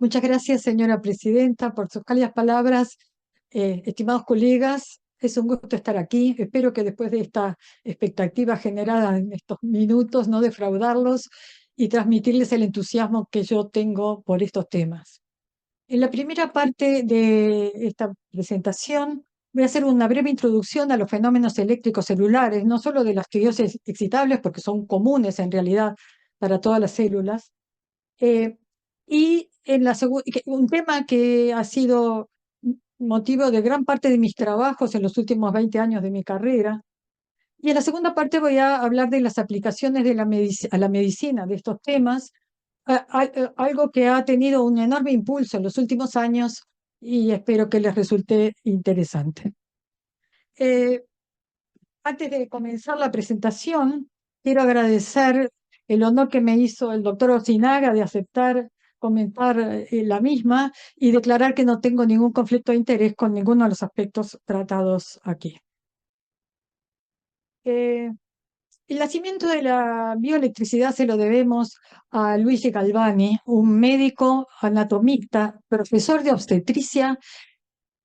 Muchas gracias, señora presidenta, por sus cálidas palabras. Estimados colegas, es un gusto estar aquí. Espero que después de esta expectativa generada en estos minutos, no defraudarlos y transmitirles el entusiasmo que yo tengo por estos temas. En la primera parte de esta presentación voy a hacer una breve introducción a los fenómenos eléctricos celulares, no solo de las teorías excitables, porque son comunes en realidad para todas las células, eh, y un tema que ha sido motivo de gran parte de mis trabajos en los últimos 20 años de mi carrera. Y en la segunda parte voy a hablar de las aplicaciones de a la medicina de estos temas, algo que ha tenido un enorme impulso en los últimos años y espero que les resulte interesante. Eh, Antes de comenzar la presentación, quiero agradecer el honor que me hizo el doctor Osinaga de aceptar comentar la misma y declarar que no tengo ningún conflicto de interés con ninguno de los aspectos tratados aquí. Eh, el nacimiento de la bioelectricidad se lo debemos a Luigi Galvani, un médico anatomista, profesor de obstetricia,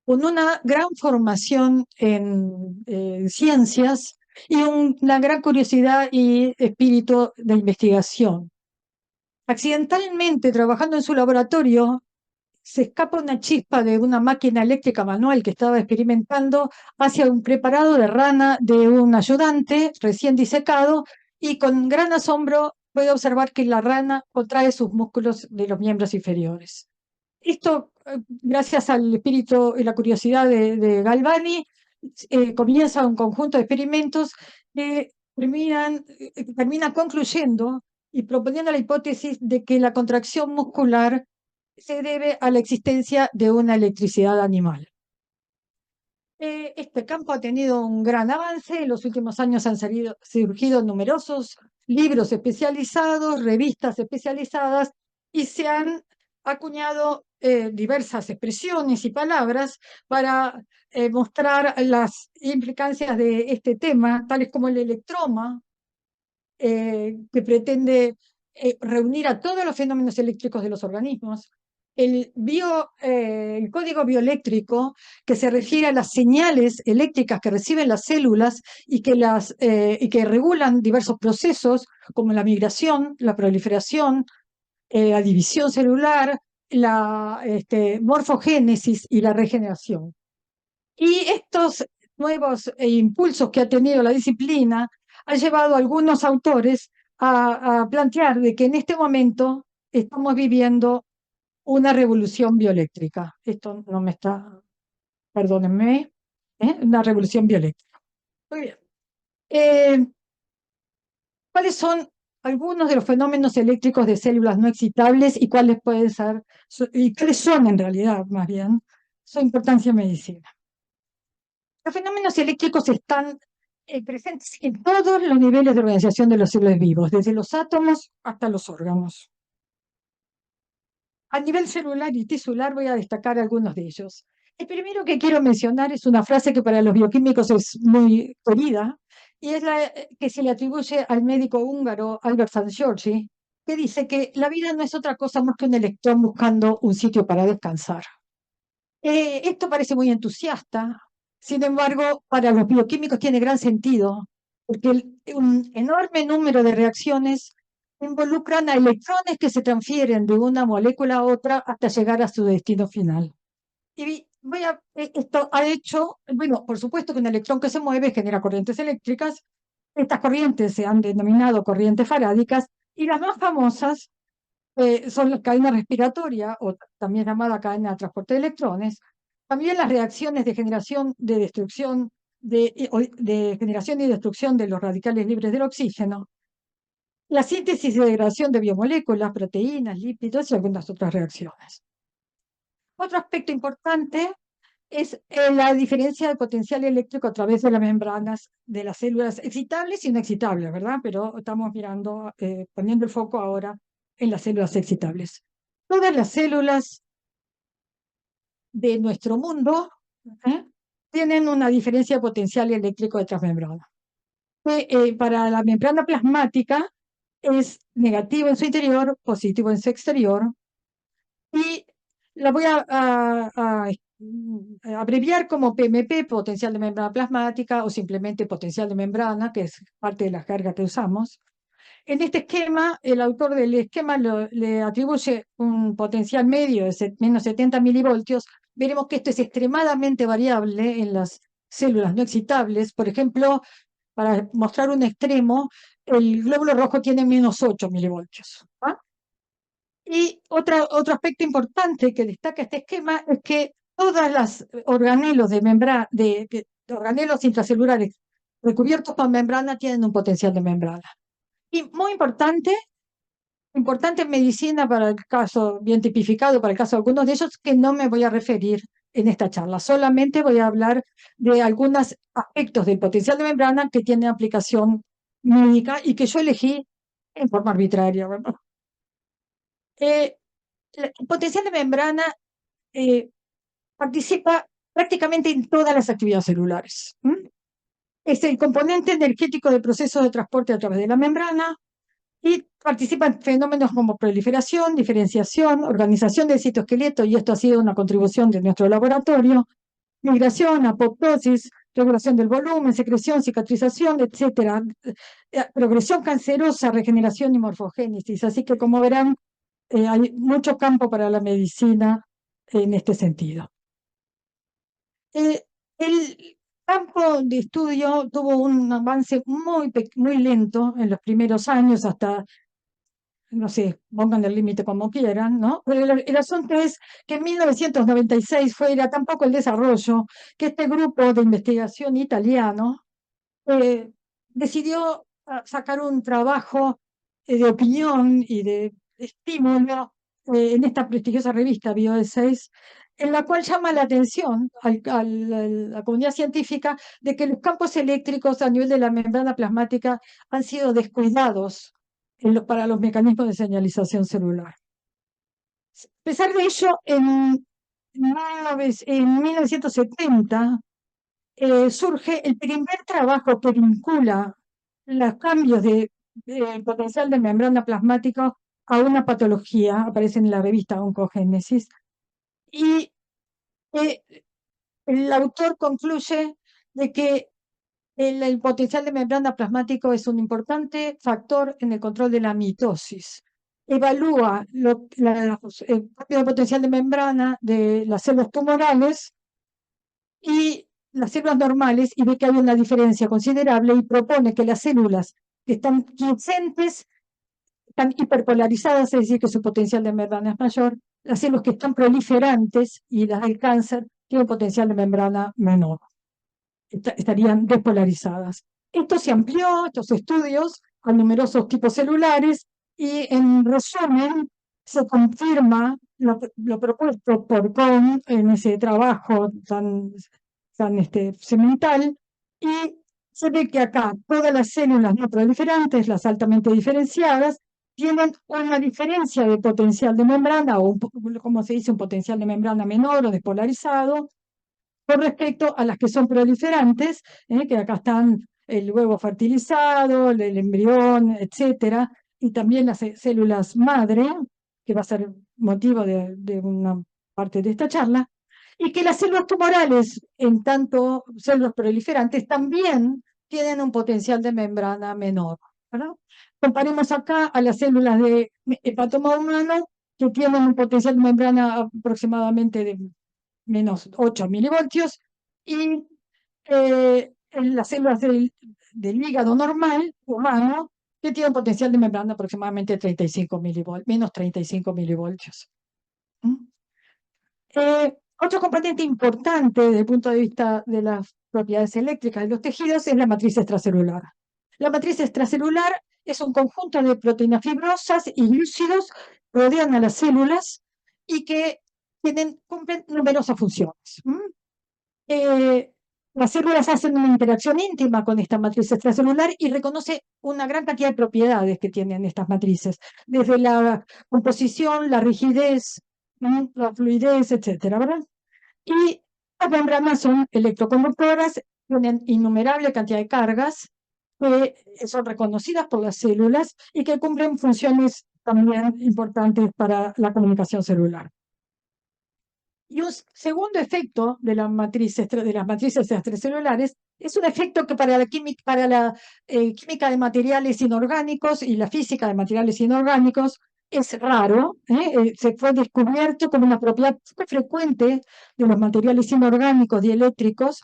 con una gran formación en ciencias y una gran curiosidad y espíritu de investigación. Accidentalmente, trabajando en su laboratorio, se escapa una chispa de una máquina eléctrica manual que estaba experimentando hacia un preparado de rana de un ayudante recién disecado y con gran asombro puede observar que la rana contrae sus músculos de los miembros inferiores. Esto, gracias al espíritu y la curiosidad de Galvani, comienza un conjunto de experimentos que termina concluyendo y proponiendo la hipótesis de que la contracción muscular se debe a la existencia de una electricidad animal. Este campo ha tenido un gran avance. En los últimos años han surgido numerosos libros especializados, revistas especializadas, y se han acuñado diversas expresiones y palabras para mostrar las implicancias de este tema, tales como el electroma, que pretende reunir a todos los fenómenos eléctricos de los organismos, el código bioeléctrico, que se refiere a las señales eléctricas que reciben las células y que regulan diversos procesos como la migración, la proliferación, la división celular, la morfogénesis y la regeneración. Y estos nuevos impulsos que ha tenido la disciplina han llevado a algunos autores a plantear de que en este momento estamos viviendo una revolución bioeléctrica. Esto no me está, perdónenme, una revolución bioeléctrica. Muy bien. Eh, ¿Cuáles son algunos de los fenómenos eléctricos de células no excitables y cuáles pueden ser, y cuáles son en realidad, más bien, su importancia en medicina? Los fenómenos eléctricos están presentes en todos los niveles de organización de los seres vivos, desde los átomos hasta los órganos. A nivel celular y tisular voy a destacar algunos de ellos. El primero que quiero mencionar es una frase que para los bioquímicos es muy querida, y es la que se le atribuye al médico húngaro Albert Szent-Györgyi, que dice que la vida no es otra cosa más que un electrón buscando un sitio para descansar. Esto parece muy entusiasta, sin embargo, para los bioquímicos tiene gran sentido, porque un enorme número de reacciones involucran a electrones que se transfieren de una molécula a otra hasta llegar a su destino final. Y esto ha hecho, bueno, por supuesto que un electrón que se mueve genera corrientes eléctricas. Estas corrientes se han denominado corrientes farádicas, y las más famosas son la cadena respiratoria, o también llamada cadena de transporte de electrones. También las reacciones de generación de destrucción de generación y destrucción de los radicales libres del oxígeno, la síntesis y degradación de biomoléculas, proteínas, lípidos y algunas otras reacciones. Otro aspecto importante es la diferencia de potencial eléctrico a través de las membranas de las células excitables y no excitables, ¿verdad? Pero estamos mirando, poniendo el foco ahora en las células excitables. Todas las células de nuestro mundo tienen una diferencia de potencial eléctrico de transmembrana. Para la membrana plasmática es negativo en su interior, positivo en su exterior, y la voy a abreviar como PMP, potencial de membrana plasmática, o simplemente potencial de membrana, que es parte de la carga que usamos. En este esquema, el autor del esquema le atribuye un potencial medio de menos 70 milivoltios. Veremos que esto es extremadamente variable en las células no excitables. Por ejemplo, para mostrar un extremo, el glóbulo rojo tiene menos 8 milivoltios. ¿Ah? Y otro aspecto importante que destaca este esquema es que todos los organelos de membrana, de organelos intracelulares recubiertos por membrana tienen un potencial de membrana. Y muy importante en medicina para el caso, bien tipificado para el caso de algunos de ellos, que no me voy a referir en esta charla. Solamente voy a hablar de algunos aspectos del potencial de membrana que tienen aplicación médica y que yo elegí en forma arbitraria, ¿verdad? El potencial de membrana eh, participa prácticamente en todas las actividades celulares. Es el componente energético del proceso de transporte a través de la membrana y participa en fenómenos como proliferación, diferenciación, organización del citoesqueleto, y esto ha sido una contribución de nuestro laboratorio, migración, apoptosis, regulación del volumen, secreción, cicatrización, etcétera, progresión cancerosa, regeneración y morfogénesis. Así que, como verán, hay mucho campo para la medicina en este sentido. El campo de estudio tuvo un avance muy lento en los primeros años, hasta, no sé, pongan el límite como quieran, ¿no? Pero el asunto es que en 1996 era tan poco el desarrollo que este grupo de investigación italiano eh, decidió sacar un trabajo de opinión y de estímulo en esta prestigiosa revista Bioessays, en la cual llama la atención a la comunidad científica de que los campos eléctricos a nivel de la membrana plasmática han sido descuidados para los mecanismos de señalización celular. A pesar de ello, en 1970 surge el primer trabajo que vincula los cambios de potencial de membrana plasmática a una patología, aparece en la revista Oncogénesis, y eh, el autor concluye de que el potencial de membrana plasmático es un importante factor en el control de la mitosis. Evalúa el propio potencial de membrana de las células tumorales y las células normales, y ve que hay una diferencia considerable, y propone que las células que están quiescentes están hiperpolarizadas, es decir, que su potencial de membrana es mayor. Las células que están proliferantes y las del cáncer tienen un potencial de membrana menor. Estarían despolarizadas. Esto se amplió, estos estudios, a numerosos tipos celulares, y en resumen se confirma lo propuesto por Kohn en ese trabajo tan semental, y se ve que acá todas las células no proliferantes, las altamente diferenciadas, tienen una diferencia de potencial de membrana, o como se dice, un potencial de membrana menor o despolarizado, con respecto a las que son proliferantes, que acá están el huevo fertilizado, el embrión, etcétera, y también las células madre, que va a ser motivo de una parte de esta charla, y que las células tumorales, en tanto células proliferantes, también tienen un potencial de membrana menor, ¿verdad? Comparemos acá a las células de hepatoma humano, que tienen un potencial de membrana aproximadamente de menos 8 milivoltios, y en las células del hígado normal, humano, que tiene un potencial de membrana de aproximadamente 35 milivoltios, menos 35 milivoltios. Otro componente importante desde el punto de vista de las propiedades eléctricas de los tejidos es la matriz extracelular. La matriz extracelular es un conjunto de proteínas fibrosas y glúcidos que rodean a las células y que cumplen numerosas funciones. Las células hacen una interacción íntima con esta matriz extracelular y reconoce una gran cantidad de propiedades que tienen estas matrices, desde la composición, la rigidez, la fluidez, etcétera, ¿verdad? Y las membranas son electroconductoras, tienen innumerable cantidad de cargas que son reconocidas por las células y que cumplen funciones también importantes para la comunicación celular. Y un segundo efecto de de las matrices extracelulares es un efecto que para la química de materiales inorgánicos y la física de materiales inorgánicos es raro. Se fue descubierto como una propiedad frecuente de los materiales inorgánicos dieléctricos,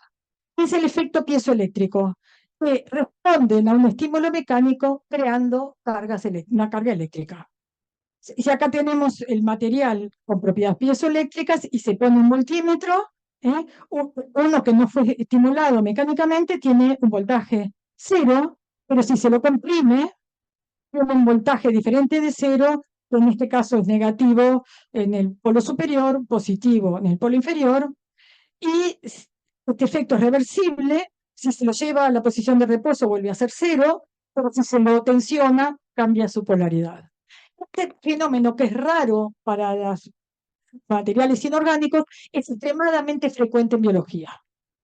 es el efecto piezoeléctrico, que responden a un estímulo mecánico creando una carga eléctrica. Si acá tenemos el material con propiedades piezoeléctricas y se pone un voltímetro, uno que no fue estimulado mecánicamente tiene un voltaje cero, pero si se lo comprime, tiene un voltaje diferente de cero, que en este caso es negativo en el polo superior, positivo en el polo inferior, y este efecto es reversible. Si se lo lleva a la posición de reposo vuelve a ser cero, pero si se lo tensiona cambia su polaridad. Este fenómeno, que es raro para los materiales inorgánicos, es extremadamente frecuente en biología.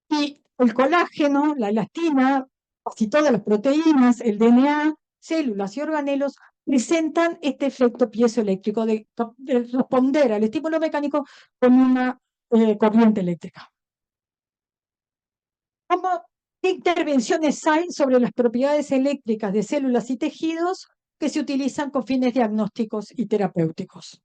Y el colágeno, la elastina, casi todas las proteínas, el DNA, células y organelos presentan este efecto piezoeléctrico de responder al estímulo mecánico con una corriente eléctrica. ¿Qué intervenciones hay sobre las propiedades eléctricas de células y tejidos que se utilizan con fines diagnósticos y terapéuticos?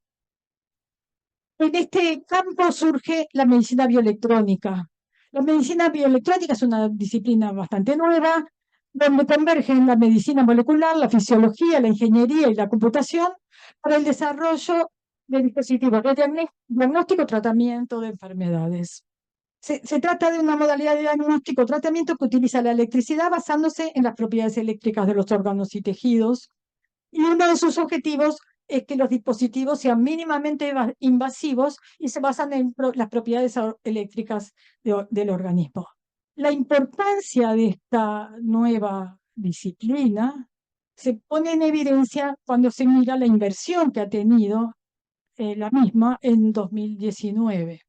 En este campo surge la medicina bioelectrónica. La medicina bioelectrónica es una disciplina bastante nueva, donde convergen la medicina molecular, la fisiología, la ingeniería y la computación para el desarrollo de dispositivos de diagnóstico y tratamiento de enfermedades. Se trata de una modalidad de diagnóstico o tratamiento que utiliza la electricidad basándose en las propiedades eléctricas de los órganos y tejidos. Y uno de sus objetivos es que los dispositivos sean mínimamente invasivos y se basan en las propiedades eléctricas del organismo. La importancia de esta nueva disciplina se pone en evidencia cuando se mira la inversión que ha tenido la misma en 2019.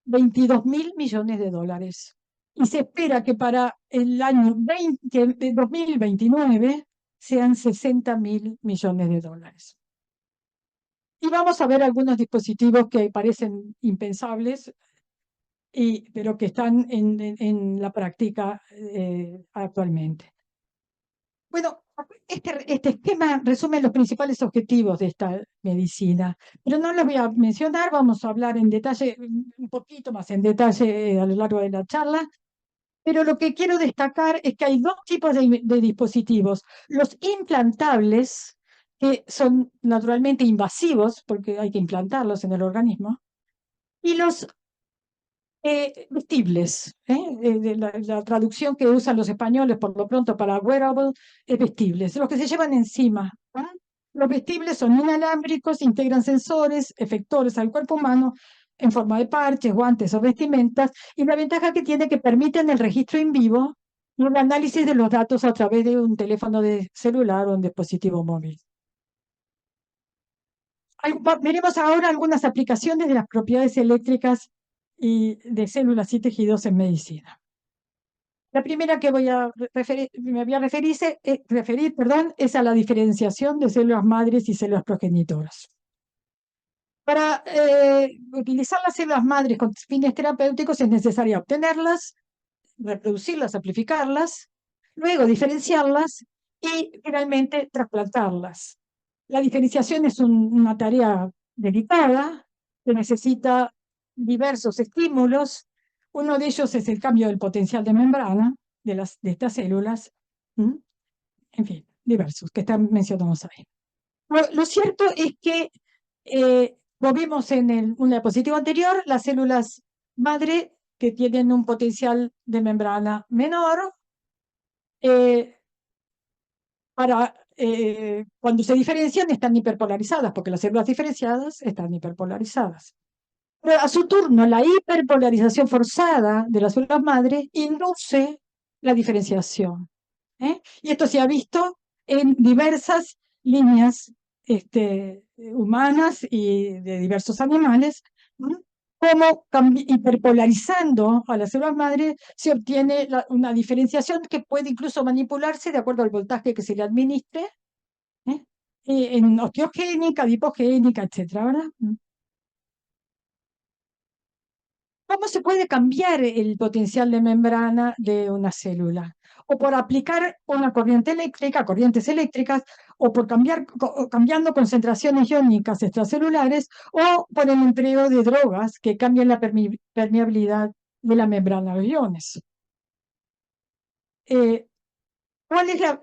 22.000 millones de dólares. Y se espera que para el año 2029 sean 60.000 millones de dólares. Y vamos a ver algunos dispositivos que parecen impensables, pero que están en la práctica actualmente. Bueno, este esquema resume los principales objetivos de esta medicina, pero no los voy a mencionar, vamos a hablar en detalle, un poquito más en detalle a lo largo de la charla, pero lo que quiero destacar es que hay dos tipos de dispositivos. Los implantables, que son naturalmente invasivos, porque hay que implantarlos en el organismo, y los vestibles. La traducción que usan los españoles por lo pronto para wearable es vestibles, los que se llevan encima. Los vestibles son inalámbricos, integran sensores, efectores al cuerpo humano en forma de parches, guantes o vestimentas, y la ventaja que tiene que permiten el registro en vivo y el análisis de los datos a través de un teléfono de celular o un dispositivo móvil. Veremos ahora algunas aplicaciones de las propiedades eléctricas y de células y tejidos en medicina. La primera que me voy a referir, es a la diferenciación de células madres y células progenitoras. Para utilizar las células madres con fines terapéuticos es necesario obtenerlas, reproducirlas, amplificarlas, luego diferenciarlas y finalmente trasplantarlas. La diferenciación es una tarea delicada que necesita diversos estímulos. Uno de ellos es el cambio del potencial de membrana de estas células. En fin, diversos que están mencionados ahí. Lo cierto es que, como vimos en una diapositiva anterior, las células madre que tienen un potencial de membrana menor, cuando se diferencian están hiperpolarizadas, porque las células diferenciadas están hiperpolarizadas. Pero a su turno, la hiperpolarización forzada de las células madre induce la diferenciación. Y esto se ha visto en diversas líneas humanas y de diversos animales, como hiperpolarizando a las células madre se obtiene una diferenciación que puede incluso manipularse de acuerdo al voltaje que se le administre, en osteogénica, adipogénica, etcétera, ¿verdad? ¿Cómo se puede cambiar el potencial de membrana de una célula? O por aplicar una corriente eléctrica, corrientes eléctricas, o por cambiando concentraciones iónicas extracelulares, o por el empleo de drogas que cambian la permeabilidad de la membrana de los iones. Eh, ¿Cuál es la,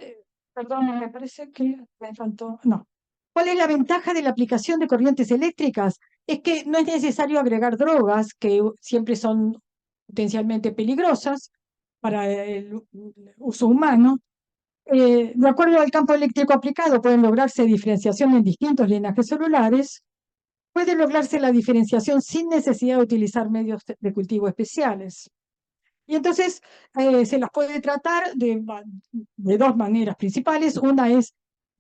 perdón, me parece que me faltó, no. ¿Cuál es la ventaja de la aplicación de corrientes eléctricas? Es que no es necesario agregar drogas, que siempre son potencialmente peligrosas para el uso humano. De acuerdo al campo eléctrico aplicado, pueden lograrse diferenciación en distintos linajes celulares. Puede lograrse la diferenciación sin necesidad de utilizar medios de cultivo especiales. Y entonces se las puede tratar de dos maneras principales. Una es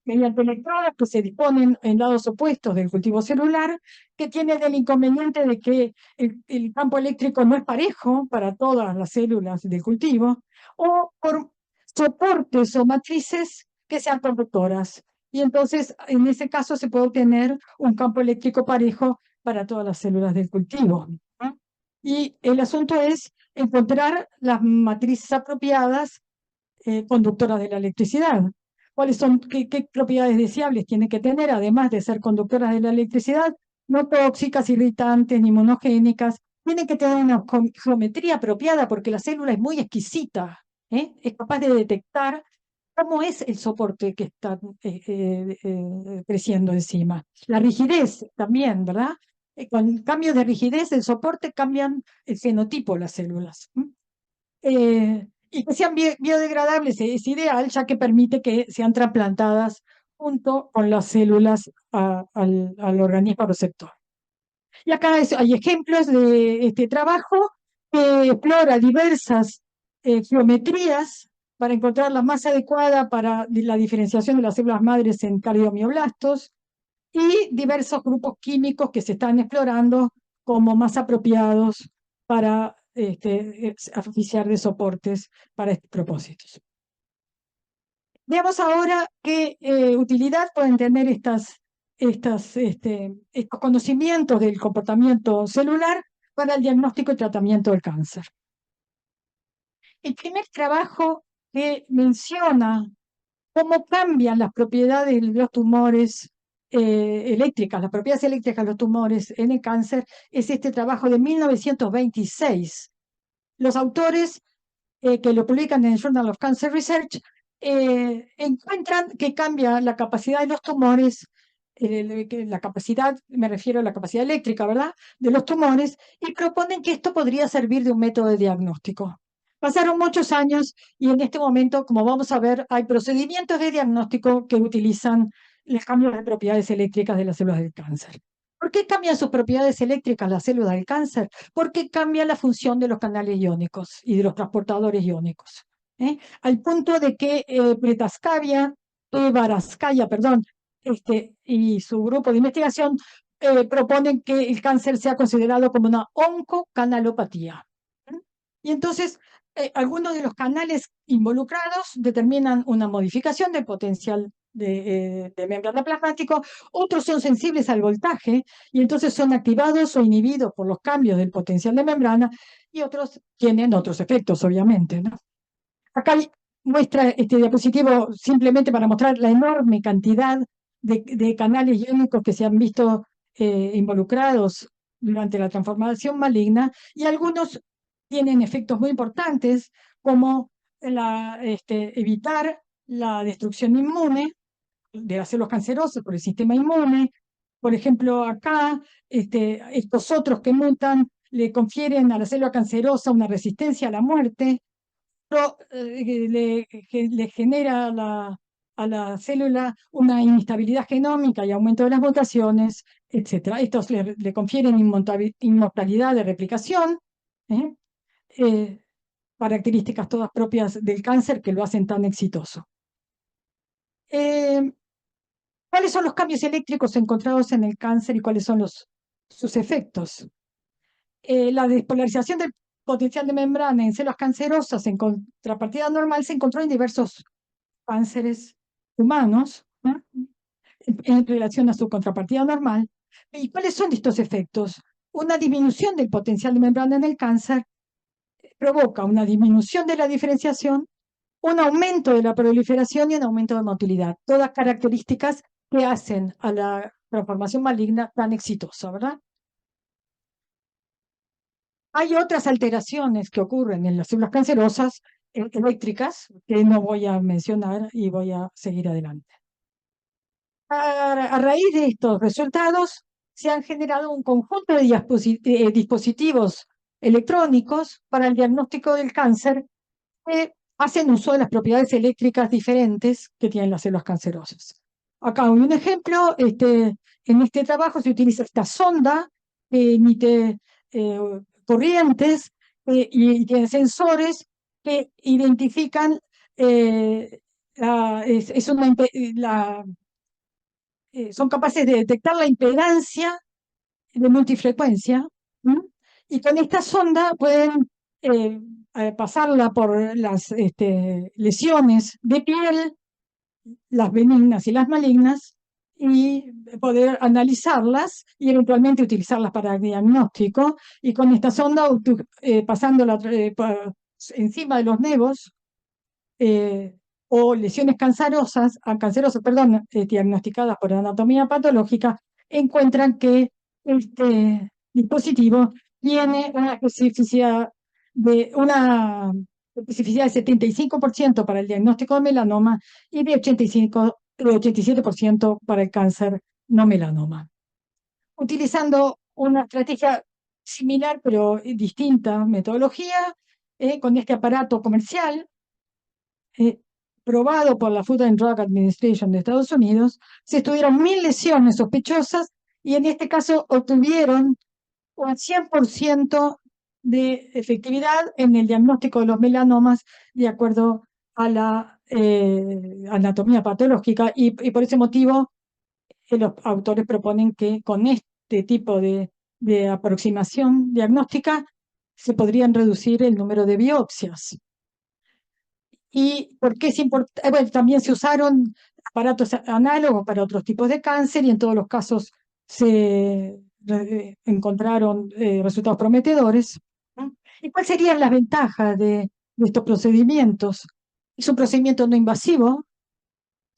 mediante electrodos que se disponen en lados opuestos del cultivo celular, que tiene el inconveniente de que el campo eléctrico no es parejo para todas las células del cultivo, o por soportes o matrices que sean conductoras. Y entonces, en ese caso, se puede obtener un campo eléctrico parejo para todas las células del cultivo, ¿no? Y el asunto es encontrar las matrices apropiadas conductoras de la electricidad. ¿Cuáles son, qué propiedades deseables tienen que tener, además de ser conductoras de la electricidad? No tóxicas, irritantes ni monogénicas. Tienen que tener una geometría apropiada porque la célula es muy exquisita, ¿eh? Es capaz de detectar cómo es el soporte que está creciendo encima. La rigidez también, ¿verdad? Con cambios de rigidez del soporte cambian el fenotipo de las células. Y que sean biodegradables es ideal, ya que permite que sean trasplantadas junto con las células al organismo receptor. Y acá hay ejemplos de este trabajo que explora diversas geometrías para encontrar la más adecuada para la diferenciación de las células madres en cardiomioblastos y diversos grupos químicos que se están explorando como más apropiados para oficiar de soportes para estos propósitos. Veamos ahora qué utilidad pueden tener estos conocimientos del comportamiento celular para el diagnóstico y tratamiento del cáncer. El primer trabajo que menciona cómo cambian las propiedades de los tumores eléctricas, las propiedades eléctricas de los tumores en el cáncer, es este trabajo de 1926. Los autores que lo publican en el Journal of Cancer Research encuentran que cambia la capacidad de los tumores, la capacidad, me refiero a la capacidad eléctrica, ¿verdad?, de los tumores, y proponen que esto podría servir de un método de diagnóstico. Pasaron muchos años y en este momento, como vamos a ver, hay procedimientos de diagnóstico que utilizan los cambios de propiedades eléctricas de las células del cáncer. ¿Por qué cambian sus propiedades eléctricas las células del cáncer? Porque cambia la función de los canales iónicos y de los transportadores iónicos. Al punto de que Baraskaya, perdón, y su grupo de investigación proponen que el cáncer sea considerado como una oncocanalopatía. Y entonces, algunos de los canales involucrados determinan una modificación del potencial de membrana plasmático, otros son sensibles al voltaje y entonces son activados o inhibidos por los cambios del potencial de membrana y otros tienen otros efectos, obviamente, ¿no? Acá muestra este diapositivo simplemente para mostrar la enorme cantidad de canales iónicos que se han visto involucrados durante la transformación maligna y algunos tienen efectos muy importantes como evitar la destrucción inmune de las células cancerosas por el sistema inmune. Por ejemplo, acá estos otros que mutan le confieren a la célula cancerosa una resistencia a la muerte, pero le genera a la célula una inestabilidad genómica y aumento de las mutaciones, etc. Estos le confieren inmortalidad de replicación, ¿eh? Características todas propias del cáncer que lo hacen tan exitoso. ¿Cuáles son los cambios eléctricos encontrados en el cáncer y cuáles son sus efectos? La despolarización del potencial de membrana en células cancerosas en contrapartida normal se encontró en diversos cánceres humanos, ¿no?, en relación a su contrapartida normal. ¿Y cuáles son estos efectos? una disminución del potencial de membrana en el cáncer provoca una disminución de la diferenciación, un aumento de la proliferación y un aumento de motilidad. Todas características que hacen a la transformación maligna tan exitosa, ¿verdad? Hay otras alteraciones que ocurren en las células cancerosas eléctricas que no voy a mencionar y voy a seguir adelante. A raíz de estos resultados, se han generado un conjunto de dispositivos electrónicos para el diagnóstico del cáncer que hacen uso de las propiedades eléctricas diferentes que tienen las células cancerosas. Acá hay un ejemplo, en este trabajo se utiliza esta sonda que emite eh, corrientes y tiene sensores que identifican, es una, son capaces de detectar la impedancia de multifrecuencia, ¿m? Y con esta sonda pueden pasarla por las lesiones de piel, las benignas y las malignas, y poder analizarlas y eventualmente utilizarlas para diagnóstico. Y con esta sonda, pasándola encima de los nevos, eh, o lesiones cancerosas, perdón, diagnosticadas por anatomía patológica, encuentran que este dispositivo tiene una especificidad de 75% para el diagnóstico de melanoma y de 87% para el cáncer no melanoma. Utilizando una estrategia similar pero distinta metodología, con este aparato comercial, eh, probado por la Food and Drug Administration de Estados Unidos, se estudiaron 1.000 lesiones sospechosas y en este caso obtuvieron un 100% de efectividad en el diagnóstico de los melanomas de acuerdo a la anatomía patológica, y por ese motivo los autores proponen que con este tipo de aproximación diagnóstica se podrían reducir el número de biopsias. ¿Y por qué es importante? Bueno, también se usaron aparatos análogos para otros tipos de cáncer y en todos los casos se encontraron resultados prometedores, ¿no? ¿Y cuáles serían las ventajas de estos procedimientos? Es un procedimiento no invasivo,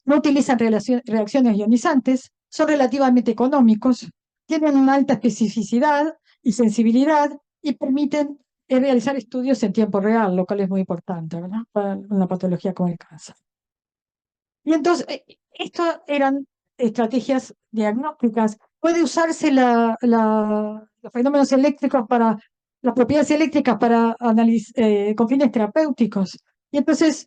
no utilizan reacciones ionizantes, son relativamente económicos, tienen una alta especificidad y sensibilidad y permiten realizar estudios en tiempo real, lo cual es muy importante, ¿verdad? Para una patología como el cáncer. Y entonces, estas eran estrategias diagnósticas. Puede usarse los fenómenos eléctricos para, las propiedades eléctricas para con fines terapéuticos. Y entonces,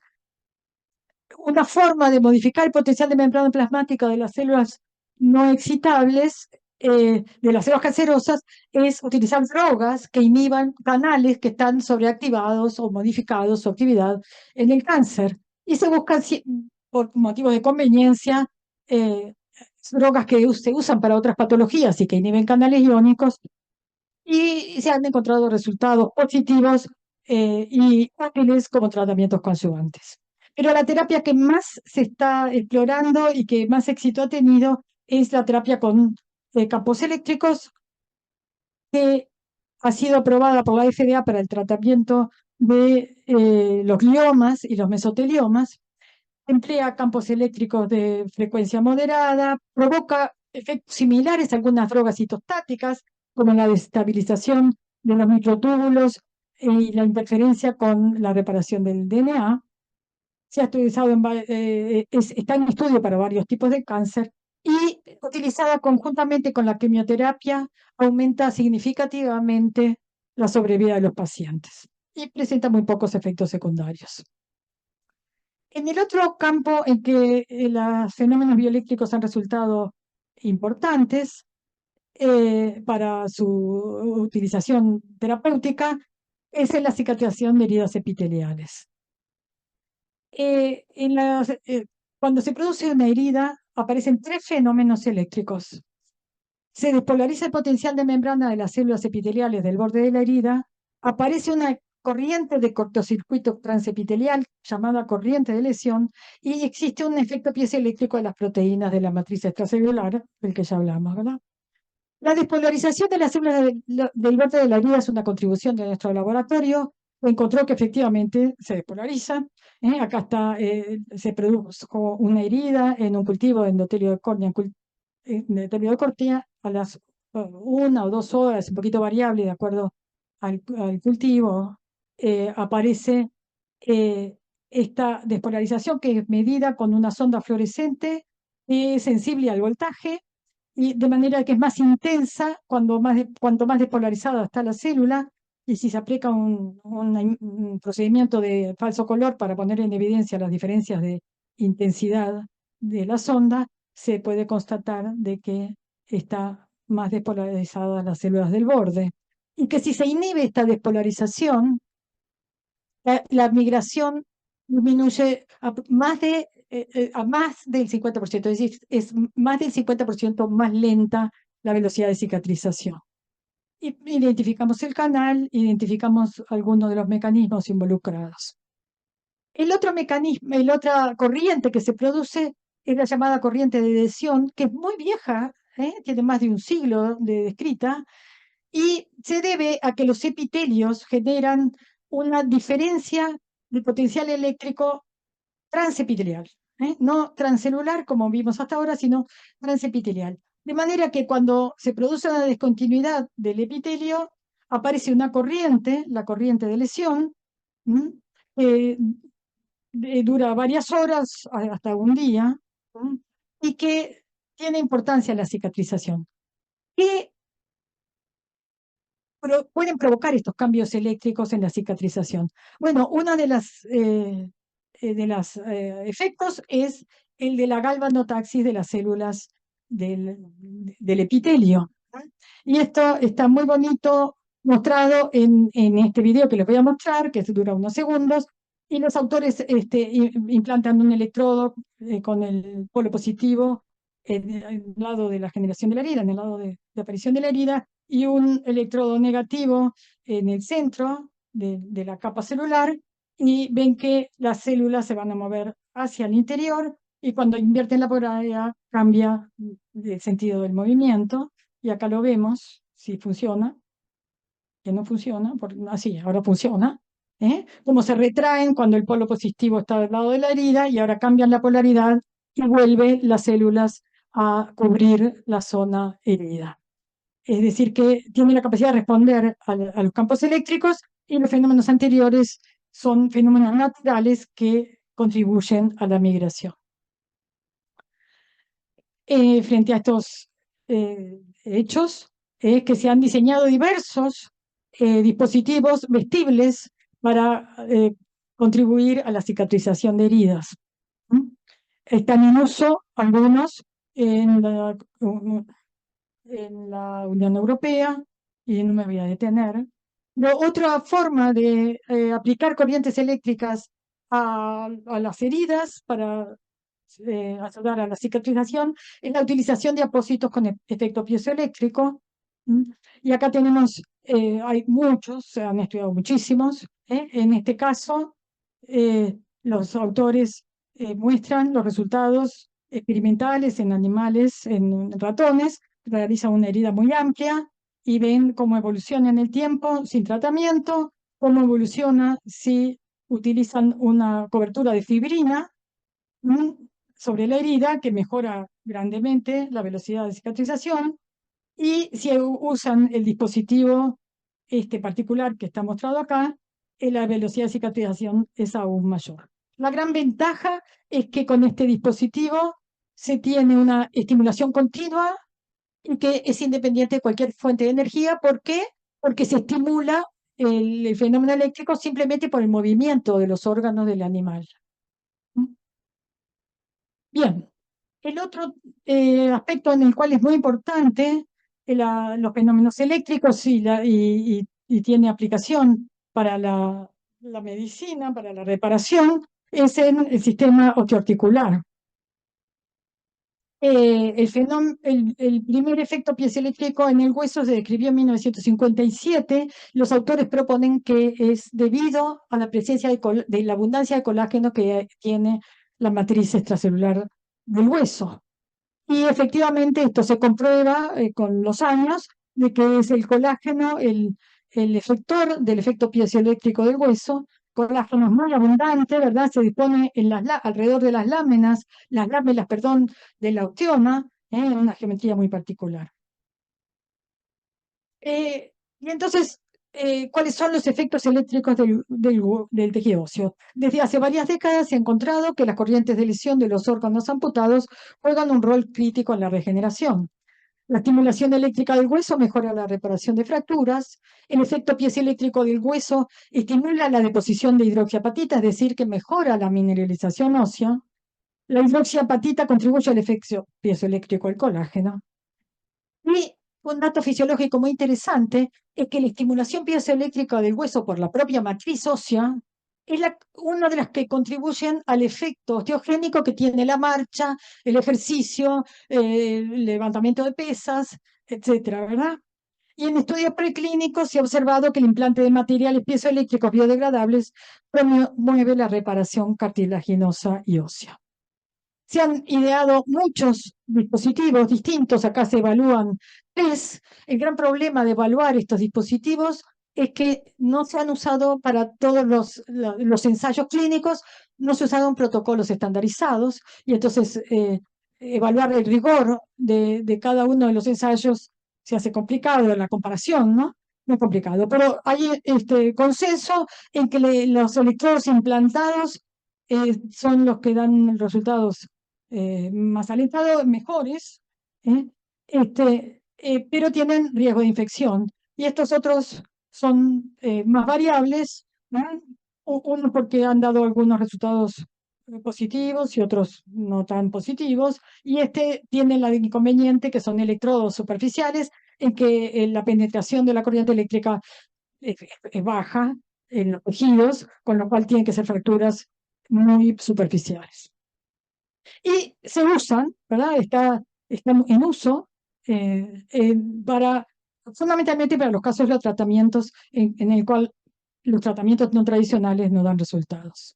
una forma de modificar el potencial de membrana plasmática de las células no excitables, de las células cancerosas, es utilizar drogas que inhiban canales que están sobreactivados o modificados su actividad en el cáncer. Y se buscan, por motivos de conveniencia, eh, drogas que se usan para otras patologías y que inhiben canales iónicos, y se han encontrado resultados positivos y útiles como tratamientos conjugantes. Pero la terapia que más se está explorando y que más éxito ha tenido es la terapia con campos eléctricos, que ha sido aprobada por la FDA para el tratamiento de los gliomas y los mesoteliomas. Emplea campos eléctricos de frecuencia moderada, provoca efectos similares a algunas drogas citostáticas, como la desestabilización de los microtúbulos y la interferencia con la reparación del DNA. Se ha estudiado está en estudio para varios tipos de cáncer y utilizada conjuntamente con la quimioterapia, aumenta significativamente la sobrevida de los pacientes y presenta muy pocos efectos secundarios. En el otro campo en que los fenómenos bioeléctricos han resultado importantes para su utilización terapéutica es en la cicatrización de heridas epiteliales. Cuando se produce una herida, aparecen tres fenómenos eléctricos. Se despolariza el potencial de membrana de las células epiteliales del borde de la herida, aparece una corriente de cortocircuito transepitelial llamada corriente de lesión, y existe un efecto piezoeléctrico de las proteínas de la matriz extracelular, del que ya hablamos, ¿verdad? La despolarización de las células del borde de la herida es una contribución de nuestro laboratorio. Encontró que efectivamente se despolarizan. Acá está, se produjo una herida en un cultivo de endotelio de córnea, endotelio de córnea a las 1 o 2 horas, un poquito variable de acuerdo al cultivo, aparece eh, esta despolarización que es medida con una sonda fluorescente sensible al voltaje y de manera que es más intensa cuanto más despolarizada está la célula, y si se aplica un procedimiento de falso color para poner en evidencia las diferencias de intensidad de la sonda, se puede constatar de que está más despolarizadas las células del borde. Y que si se inhibe esta despolarización, la migración disminuye a más del 50%, es decir, es más del 50% más lenta la velocidad de cicatrización. Identificamos el canal, identificamos algunos de los mecanismos involucrados. El otro mecanismo, la otra corriente que se produce es la llamada corriente de adhesión, que es muy vieja, tiene más de un siglo de descrita, y se debe a que los epitelios generan una diferencia de potencial eléctrico transepitelial, no transcelular como vimos hasta ahora, sino transepitelial. De manera que cuando se produce una descontinuidad del epitelio, aparece una corriente, la corriente de lesión, eh, dura varias horas, hasta un día, y que tiene importancia en la cicatrización. ¿Qué pueden provocar estos cambios eléctricos en la cicatrización? Bueno, uno de los efectos es el de la galvanotaxis de las células del, del epitelio. Y esto está muy bonito mostrado en este video que les voy a mostrar, que dura unos segundos, y los autores implantan un electrodo con el polo positivo en el lado de la generación de la herida, en el lado de aparición de la herida, y un electrodo negativo en el centro de la capa celular, y ven que las células se van a mover hacia el interior, y cuando invierten la polaridad cambia el sentido del movimiento, y acá lo vemos, si funciona, que no funciona, así, ahora funciona, cómo se retraen cuando el polo positivo está del lado de la herida, y ahora cambian la polaridad y vuelve las células a cubrir la zona herida. Es decir, que tiene la capacidad de responder a los campos eléctricos, y los fenómenos anteriores son fenómenos naturales que contribuyen a la migración. Frente a estos hechos, es que se han diseñado diversos dispositivos vestibles para contribuir a la cicatrización de heridas. Están en uso algunos en la Unión Europea, y no me voy a detener. Pero otra forma de aplicar corrientes eléctricas a las heridas para ayudar a la cicatrización es la utilización de apósitos con efecto piezoeléctrico. Y acá tenemos, hay muchos, se han estudiado muchísimos. En este caso, los autores muestran los resultados experimentales en animales, en ratones, realizan una herida muy amplia y ven cómo evoluciona en el tiempo sin tratamiento, cómo evoluciona si utilizan una cobertura de fibrina sobre la herida, que mejora grandemente la velocidad de cicatrización, y si usan el dispositivo este particular que está mostrado acá, la velocidad de cicatrización es aún mayor. La gran ventaja es que con este dispositivo se tiene una estimulación continua y que es independiente de cualquier fuente de energía. ¿Por qué? Porque se estimula el fenómeno eléctrico simplemente por el movimiento de los órganos del animal. Bien, el otro aspecto en el cual es muy importante los fenómenos eléctricos y tiene aplicación para la medicina, para la reparación, es en el sistema osteoarticular. El primer efecto piezoeléctrico en el hueso se describió en 1957. Los autores proponen que es debido a la presencia de la abundancia de colágeno que tiene la matriz extracelular del hueso. Y efectivamente esto se comprueba con los años de que es el colágeno el efector del efecto piezoeléctrico del hueso. Colágeno es muy abundante, ¿verdad? Se dispone en alrededor de las lámelas, perdón, de la osteoma, en una geometría muy particular. Y entonces, ¿cuáles son los efectos eléctricos del tejido óseo? Desde hace varias décadas se ha encontrado que las corrientes de lesión de los órganos amputados juegan un rol crítico en la regeneración. La estimulación eléctrica del hueso mejora la reparación de fracturas. El efecto piezoeléctrico del hueso estimula la deposición de hidroxiapatita, es decir, que mejora la mineralización ósea. La hidroxiapatita contribuye al efecto piezoeléctrico del colágeno. Y un dato fisiológico muy interesante es que la estimulación piezoeléctrica del hueso por la propia matriz ósea es una de las que contribuyen al efecto osteogénico que tiene la marcha, el ejercicio, el levantamiento de pesas, etcétera, ¿verdad? Y en estudios preclínicos se ha observado que el implante de materiales piezoeléctricos biodegradables promueve la reparación cartilaginosa y ósea. Se han ideado muchos dispositivos distintos, acá se evalúan tres. El gran problema de evaluar estos dispositivos es que no se han usado para todos los ensayos clínicos, no se usaron protocolos estandarizados, y entonces evaluar el rigor de cada uno de los ensayos se hace complicado, la comparación, ¿no? Muy complicado, pero hay este consenso en que los electrodos implantados son los que dan resultados más alentados, mejores, ¿eh? Pero tienen riesgo de infección. Y estos otros son más variables, ¿no? Unos porque han dado algunos resultados positivos y otros no tan positivos. Y este tiene el inconveniente que son electrodos superficiales, en que la penetración de la corriente eléctrica es baja en los tejidos, con lo cual tienen que ser fracturas muy superficiales. Y se usan, ¿verdad? Están en uso fundamentalmente para los casos de los tratamientos en el cual los tratamientos no tradicionales no dan resultados.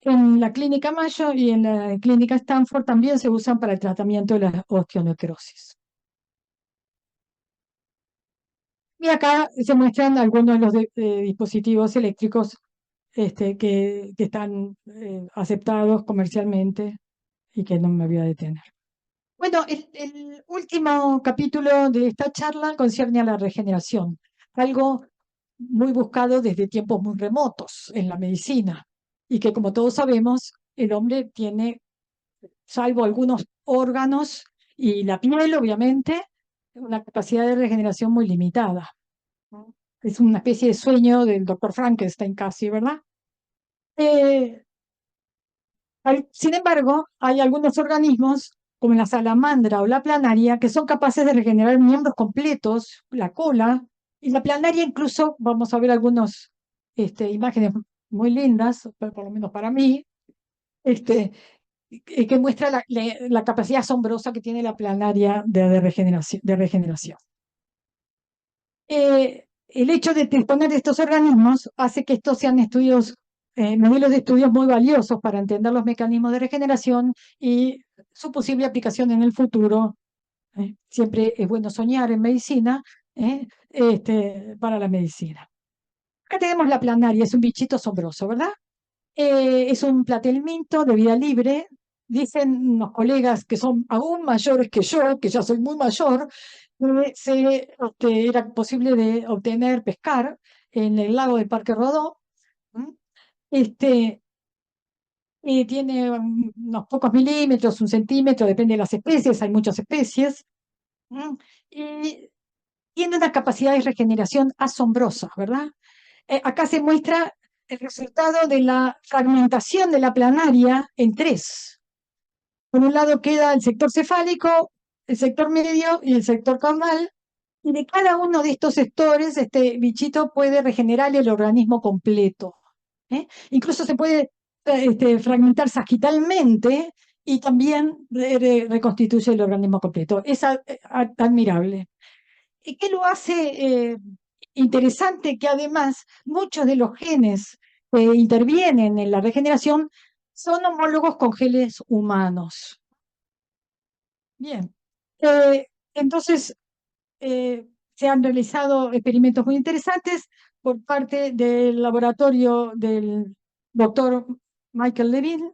En la clínica Mayo y en la clínica Stanford también se usan para el tratamiento de la osteonecrosis. Y acá se muestran algunos de los dispositivos eléctricos que están aceptados comercialmente y que no me voy a detener. Bueno, el último capítulo de esta charla concierne a la regeneración, algo muy buscado desde tiempos muy remotos en la medicina, y que, como todos sabemos, el hombre tiene, salvo algunos órganos y la piel, obviamente, una capacidad de regeneración muy limitada, ¿no? Es una especie de sueño del doctor Frankenstein casi, ¿verdad? Eh, Sin embargo, hay algunos organismos, como la salamandra o la planaria, que son capaces de regenerar miembros completos, la cola, y la planaria incluso, vamos a ver algunas imágenes muy lindas, por lo menos para mí, este, que muestra la capacidad asombrosa que tiene la planaria de regeneración. El hecho de disponer de estos organismos hace que estos sean modelos de estudios muy valiosos para entender los mecanismos de regeneración y su posible aplicación en el futuro. Siempre es bueno soñar en medicina, para la medicina. Acá tenemos la planaria, es un bichito asombroso, ¿verdad? Es un platelminto de vida libre. Dicen unos colegas que son aún mayores que yo, que ya soy muy mayor, era posible de obtener, pescar en el lago del Parque Rodó. ¿M? Este, Tiene unos pocos milímetros, 1 centímetro, depende de las especies, hay muchas especies. ¿M? Y tiene una capacidad de regeneración asombrosa, ¿verdad? Acá se muestra el resultado de la fragmentación de la planaria en tres. Por un lado queda el sector cefálico, el sector medio y el sector caudal, y de cada uno de estos sectores, este bichito puede regenerar el organismo completo. Incluso se puede fragmentar sagitalmente y también reconstituye el organismo completo. Es admirable. ¿Y qué lo hace interesante? Que además muchos de los genes que intervienen en la regeneración son homólogos con genes humanos. Bien. Entonces, eh, se han realizado experimentos muy interesantes por parte del laboratorio del doctor Michael Levine,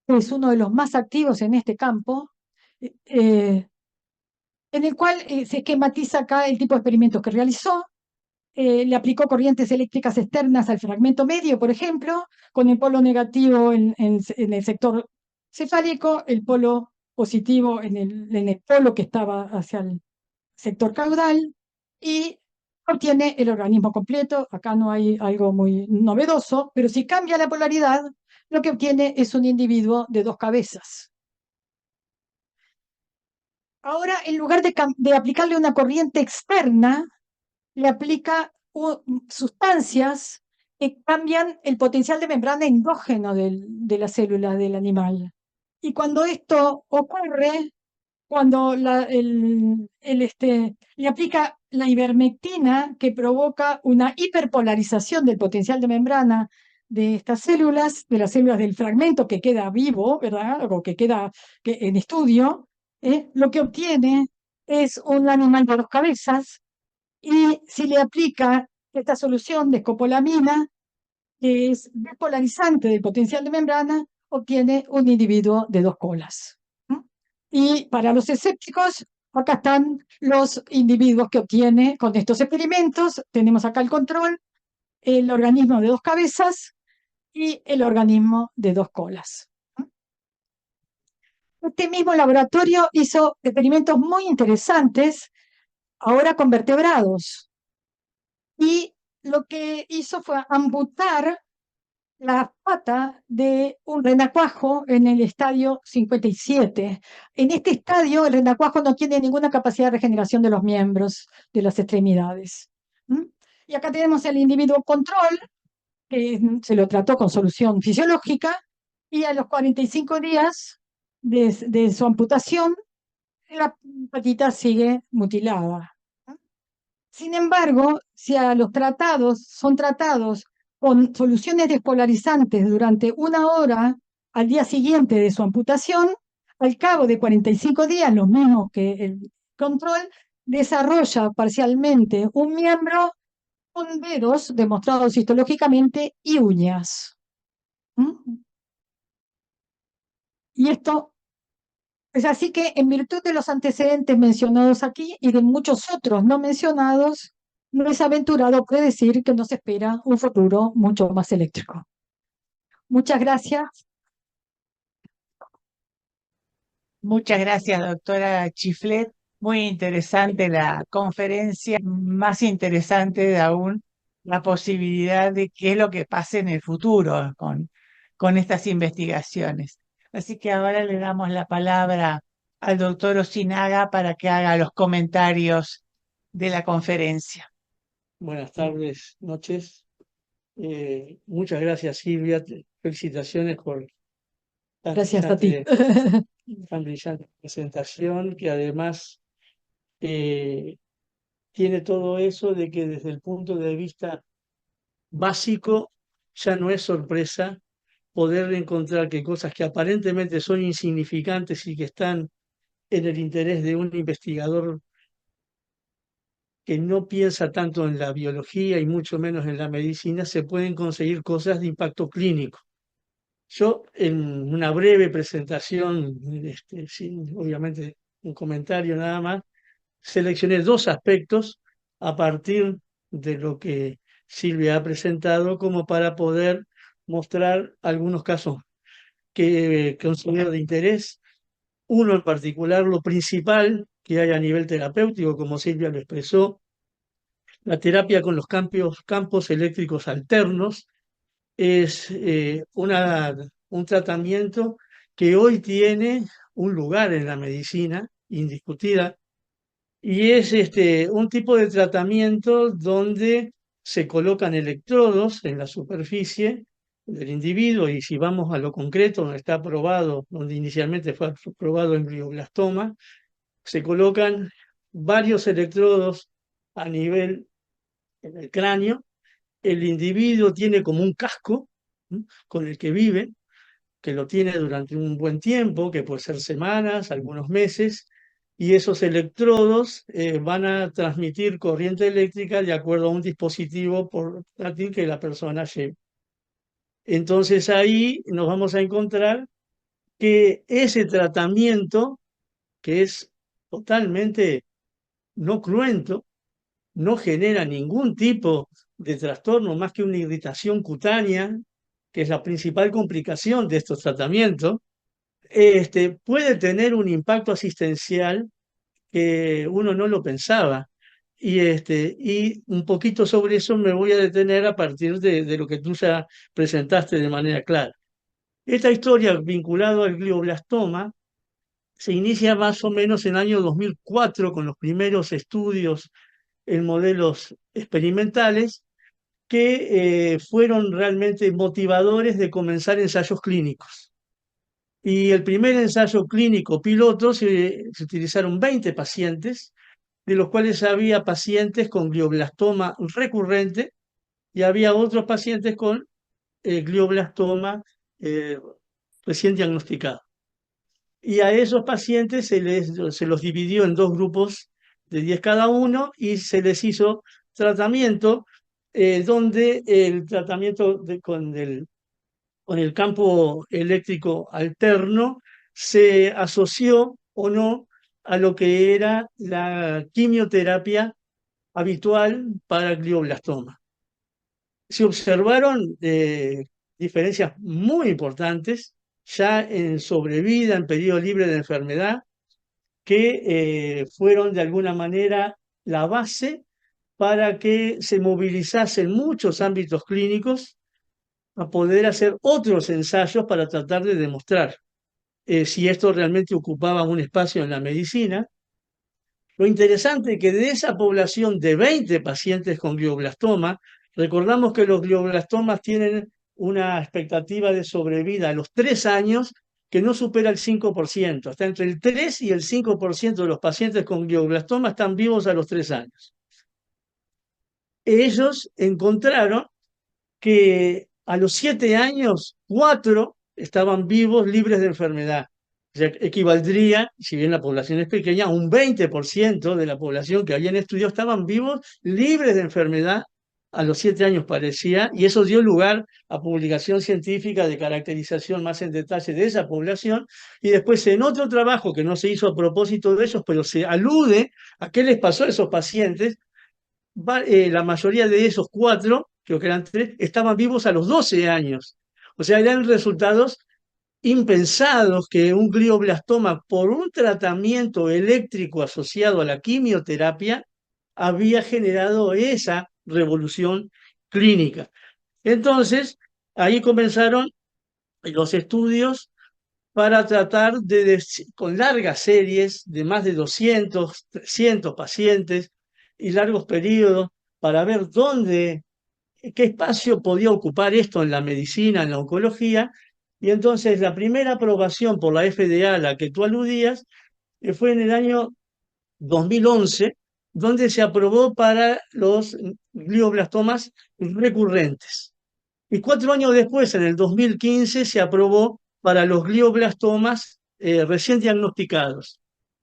que es uno de los más activos en este campo, eh, en el cual se esquematiza acá el tipo de experimentos que realizó. Le aplicó corrientes eléctricas externas al fragmento medio, por ejemplo, con el polo negativo en el sector cefálico, el polo positivo en el polo que estaba hacia el sector caudal, y obtiene el organismo completo. Acá no hay algo muy novedoso, pero si cambia la polaridad, lo que obtiene es un individuo de dos cabezas. Ahora, en lugar de aplicarle una corriente externa, le aplica sustancias que cambian el potencial de membrana endógeno de las células del animal. Y cuando esto ocurre, cuando le aplica la ivermectina, que provoca una hiperpolarización del potencial de membrana de estas células, de las células del fragmento que queda vivo, ¿verdad? O que queda en estudio, lo que obtiene es un animal de dos cabezas. Y si le aplica esta solución de escopolamina, que es despolarizante del potencial de membrana, obtiene un individuo de dos colas. Y para los escépticos, acá están los individuos que obtiene con estos experimentos. Tenemos acá el control, el organismo de dos cabezas y el organismo de dos colas. Este mismo laboratorio hizo experimentos muy interesantes, ahora con vertebrados. Y lo que hizo fue amputar la pata de un renacuajo en el estadio 57. En este estadio, el renacuajo no tiene ninguna capacidad de regeneración de los miembros, de las extremidades. ¿Mm? Y acá tenemos el individuo control, que se lo trató con solución fisiológica, y a los 45 días de su amputación, la patita sigue mutilada. Sin embargo, si a los tratados son tratados con soluciones despolarizantes durante una hora al día siguiente de su amputación, al cabo de 45 días, lo mismo que el control, desarrolla parcialmente un miembro con dedos demostrados histológicamente y uñas. ¿Mm? Y esto es así que, en virtud de los antecedentes mencionados aquí y de muchos otros no mencionados, no es aventurado predecir que nos espera un futuro mucho más eléctrico. Muchas gracias. Muchas gracias, doctora Chiflet. Muy interesante la conferencia, más interesante de aún la posibilidad de qué es lo que pase en el futuro con estas investigaciones. Así que ahora le damos la palabra al doctor Osinaga para que haga los comentarios de la conferencia. Buenas tardes, noches. Muchas gracias, Silvia. Felicitaciones por tan Gracias a ti. brillante, tan brillante presentación, que además eh, tiene todo eso de que desde el punto de vista básico ya no es sorpresa poder encontrar que cosas que aparentemente son insignificantes y que están en el interés de un investigador que no piensa tanto en la biología y mucho menos en la medicina, se pueden conseguir cosas de impacto clínico. Yo, en una breve presentación, sin obviamente un comentario nada más, seleccioné dos aspectos a partir de lo que Silvia ha presentado como para poder mostrar algunos casos que considero de interés. Uno en particular, lo principal que hay a nivel terapéutico, como Silvia lo expresó, la terapia con los campos eléctricos alternos es un tratamiento que hoy tiene un lugar en la medicina, indiscutida, y es un tipo de tratamiento donde se colocan electrodos en la superficie del individuo, y si vamos a lo concreto, donde está probado, donde inicialmente fue probado en glioblastoma, se colocan varios electrodos a nivel en el cráneo. El individuo tiene como un casco, ¿m?, con el que vive, que lo tiene durante un buen tiempo, que puede ser semanas, algunos meses, y esos electrodos van a transmitir corriente eléctrica de acuerdo a un dispositivo portátil que la persona lleve. Entonces ahí nos vamos a encontrar que ese tratamiento, que es totalmente no cruento, no genera ningún tipo de trastorno más que una irritación cutánea, que es la principal complicación de estos tratamientos, puede tener un impacto asistencial que uno no lo pensaba. Y un poquito sobre eso me voy a detener a partir de lo que tú ya presentaste de manera clara. Esta historia vinculada al glioblastoma se inicia más o menos en el año 2004 con los primeros estudios en modelos experimentales que fueron realmente motivadores de comenzar ensayos clínicos. Y el primer ensayo clínico piloto se utilizaron 20 pacientes, de los cuales había pacientes con glioblastoma recurrente y había otros pacientes con glioblastoma eh, recién diagnosticado. Y a esos pacientes se los dividió en dos grupos de 10 cada uno y se les hizo tratamiento donde el tratamiento con el campo eléctrico alterno se asoció o no a lo que era la quimioterapia habitual para glioblastoma. Se observaron diferencias muy importantes ya en sobrevida, en periodo libre de enfermedad, que fueron de alguna manera la base para que se movilizasen muchos ámbitos clínicos a poder hacer otros ensayos para tratar de demostrar si esto realmente ocupaba un espacio en la medicina. Lo interesante es que de esa población de 20 pacientes con glioblastoma, recordamos que los glioblastomas tienen una expectativa de sobrevida a los 3 años que no supera el 5%. Está entre el 3 y el 5% de los pacientes con glioblastoma están vivos a los 3 años. Ellos encontraron que a los 7 años, 4 estaban vivos, libres de enfermedad. O sea, equivaldría, si bien la población es pequeña, a un 20% de la población que habían estudiado estaban vivos, libres de enfermedad a los 7 años parecía, y eso dio lugar a publicación científica de caracterización más en detalle de esa población, y después en otro trabajo que no se hizo a propósito de ellos, pero se alude a qué les pasó a esos pacientes, la mayoría de esos 4, creo que eran 3, estaban vivos a los 12 años. O sea, eran resultados impensados que un glioblastoma por un tratamiento eléctrico asociado a la quimioterapia había generado esa revolución clínica. Entonces, ahí comenzaron los estudios para tratar con largas series de más de 200, 300 pacientes y largos periodos para ver qué espacio podía ocupar esto en la medicina, en la oncología. Y entonces la primera aprobación por la FDA a la que tú aludías fue en el año 2011, donde se aprobó para los glioblastomas recurrentes. Y 4 años después, en el 2015, se aprobó para los glioblastomas recién diagnosticados,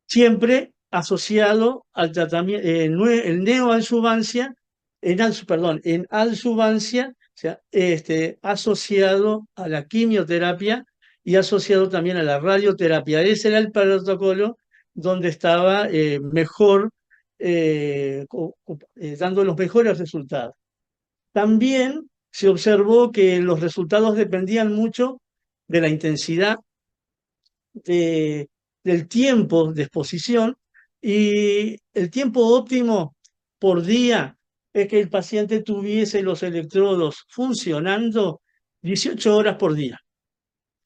siempre asociado al tratamiento, el neoadjuvancia, en adjuvancia, o sea, asociado a la quimioterapia y asociado también a la radioterapia. Ese era el protocolo donde estaba mejor, dando los mejores resultados. También se observó que los resultados dependían mucho de la intensidad del tiempo de exposición, y el tiempo óptimo por día es que el paciente tuviese los electrodos funcionando 18 horas por día.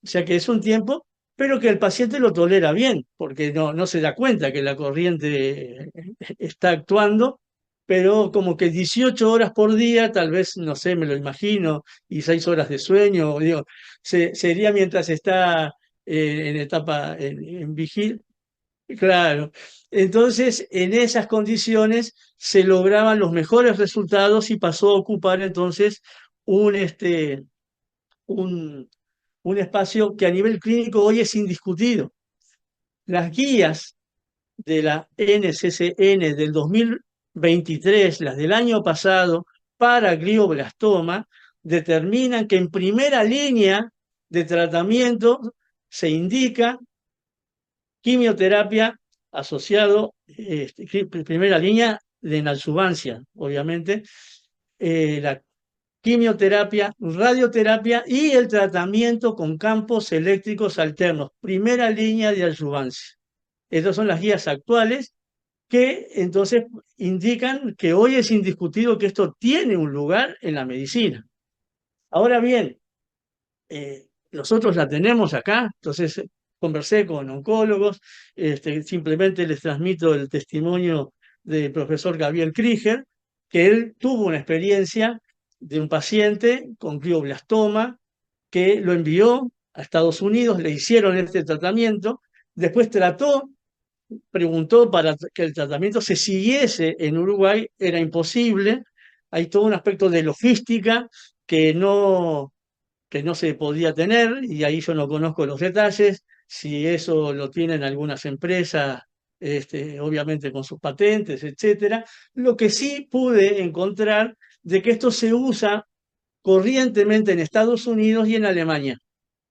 O sea que es un tiempo, pero que el paciente lo tolera bien, porque no se da cuenta que la corriente está actuando, pero como que 18 horas por día, tal vez, no sé, me lo imagino, y 6 horas de sueño, digo, sería mientras está en etapa en vigil. Claro. Entonces, en esas condiciones se lograban los mejores resultados y pasó a ocupar entonces un, un un espacio que a nivel clínico hoy es indiscutido. Las guías de la NCCN del 2023, las del año pasado, para glioblastoma, determinan que en primera línea de tratamiento se indica quimioterapia asociado, primera línea de adjuvancia, obviamente, la quimioterapia, radioterapia y el tratamiento con campos eléctricos alternos, primera línea de adjuvancia. Estas son las guías actuales que entonces indican que hoy es indiscutido que esto tiene un lugar en la medicina. Ahora bien, nosotros la tenemos acá, entonces conversé con oncólogos, simplemente les transmito el testimonio del profesor Gabriel Krieger, que él tuvo una experiencia de un paciente con glioblastoma que lo envió a Estados Unidos, le hicieron este tratamiento, después preguntó para que el tratamiento se siguiese en Uruguay, era imposible, hay todo un aspecto de logística que no se podía tener, y ahí yo no conozco los detalles, si eso lo tienen algunas empresas, obviamente con sus patentes, etcétera. Lo que sí pude encontrar de que esto se usa corrientemente en Estados Unidos y en Alemania.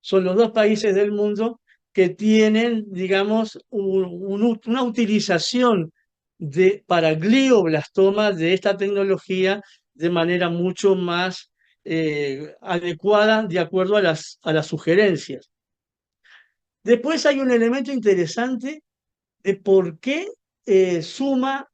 Son los dos países del mundo que tienen, digamos, una utilización para glioblastoma de esta tecnología de manera mucho más adecuada de acuerdo a las sugerencias. Después hay un elemento interesante de por qué suma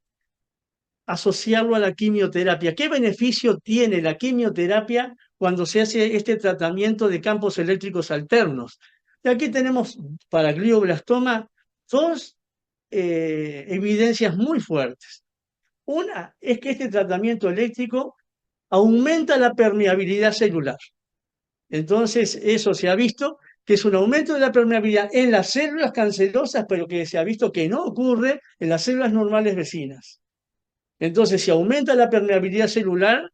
asociarlo a la quimioterapia. ¿Qué beneficio tiene la quimioterapia cuando se hace este tratamiento de campos eléctricos alternos? Y aquí tenemos para glioblastoma dos evidencias muy fuertes. Una es que este tratamiento eléctrico aumenta la permeabilidad celular. Entonces, eso se ha visto que es un aumento de la permeabilidad en las células cancerosas, pero que se ha visto que no ocurre en las células normales vecinas. Entonces, si aumenta la permeabilidad celular,